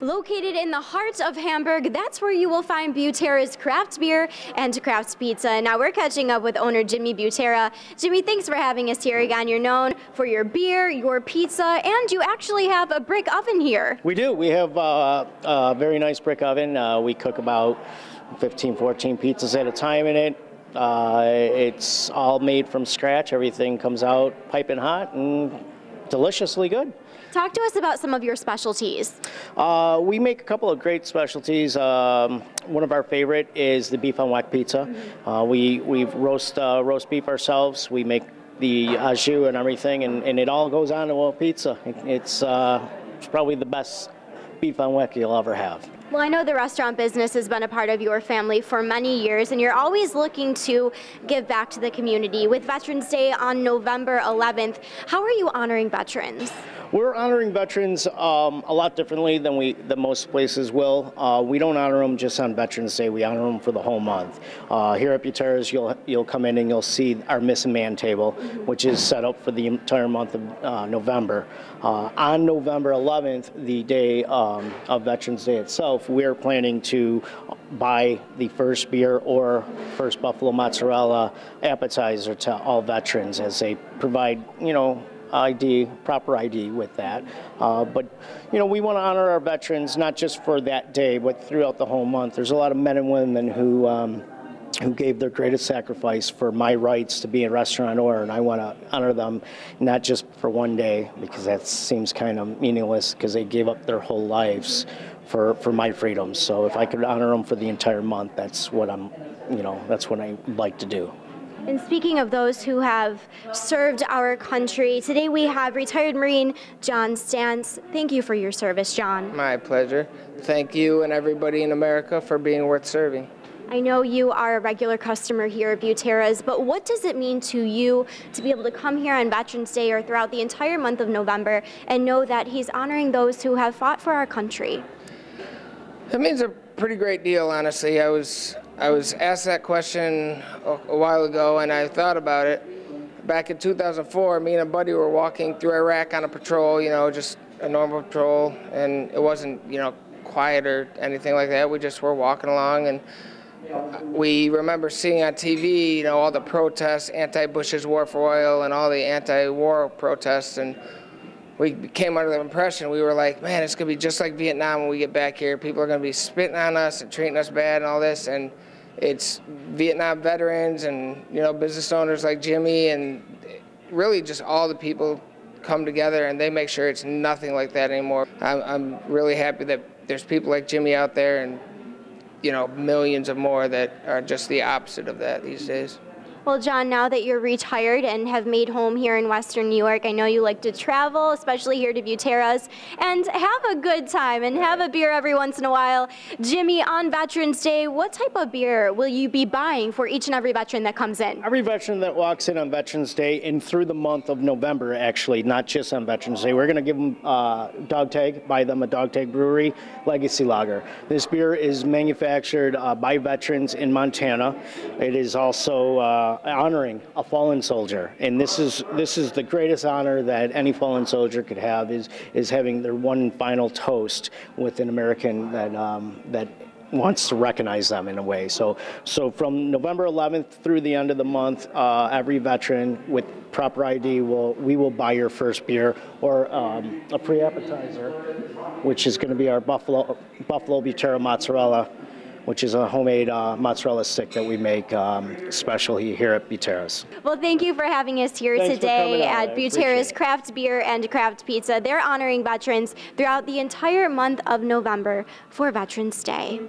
Located in the heart of Hamburg, that's where you will find Butera's craft beer and craft pizza. Now we're catching up with owner Jimmy Butera. Jimmy, thanks for having us here again. You're known for your beer, your pizza, and you actually have a brick oven here. We do. We have a very nice brick oven. We cook about 15, 14 pizzas at a time in it. It's all made from scratch. Everything comes out piping hot and deliciously good. Talk to us about some of your specialties. We make a couple of great specialties. One of our favorite is the beef on Weck Pizza. We roast beef ourselves. We make the au jus and everything, and it all goes on to a pizza. It's probably the best beef on Weck you'll ever have. Well, I know the restaurant business has been a part of your family for many years, and you're always looking to give back to the community. With Veterans Day on November 11th, how are you honoring veterans? We're honoring veterans a lot differently than most places will. We don't honor them just on Veterans Day. We honor them for the whole month. Here at Buteras, you'll come in and you'll see our missing man table, which is set up for the entire month of November. On November 11th, the day of Veterans Day itself, we're planning to buy the first beer or first buffalo mozzarella appetizer to all veterans as they provide, proper ID with that. But we want to honor our veterans not just for that day, but throughout the whole month. There's a lot of men and women who gave their greatest sacrifice for my rights to be a restaurateur, and I want to honor them not just for one day, because that seems kind of meaningless, because they gave up their whole lives for my freedoms. So if I could honor them for the entire month, that's what that's what I like to do. And speaking of those who have served our country, today we have retired Marine John Stantz. Thank you for your service, John. My pleasure. Thank you and everybody in America for being worth serving. I know you are a regular customer here at Buteras, but what does it mean to you to be able to come here on Veterans Day or throughout the entire month of November and know that he's honoring those who have fought for our country? It means a pretty great deal, honestly. I was asked that question a while ago, and I thought about it. Back in 2004, me and a buddy were walking through Iraq on a patrol, just a normal patrol, and it wasn't, quiet or anything like that. We just were walking along, and we remember seeing on TV, all the protests, anti-Bush's war for oil, and all the anti-war protests, and we came under the impression, we were like, man, it's going to be just like Vietnam when we get back here. People are going to be spitting on us and treating us bad and all this. And it's Vietnam veterans and, business owners like Jimmy, and really just all the people come together, and they make sure it's nothing like that anymore. I'm really happy that there's people like Jimmy out there, and, millions of more that are just the opposite of that these days. Well, John, now that you're retired and have made home here in Western New York, I know you like to travel, especially here to Buteras, and have a good time and have a beer every once in a while. Jimmy, on Veterans Day, what type of beer will you be buying for each and every veteran that comes in? Every veteran that walks in on Veterans Day and through the month of November, actually, not just on Veterans Day, we're going to give them buy them a Dog Tag Brewery Legacy Lager. This beer is manufactured by veterans in Montana. It is also honoring a fallen soldier, and this is the greatest honor that any fallen soldier could have, is having their one final toast with an American that wants to recognize them in a way. So from November 11th through the end of the month, every veteran with proper ID we will buy your first beer or a free appetizer, which is going to be our Buffalo Butera mozzarella, which is a homemade mozzarella stick that we make specially here at Buteras. Well, thank you for having us here today at Buteras Craft Beer and Craft Pizza. They're honoring veterans throughout the entire month of November for Veterans Day.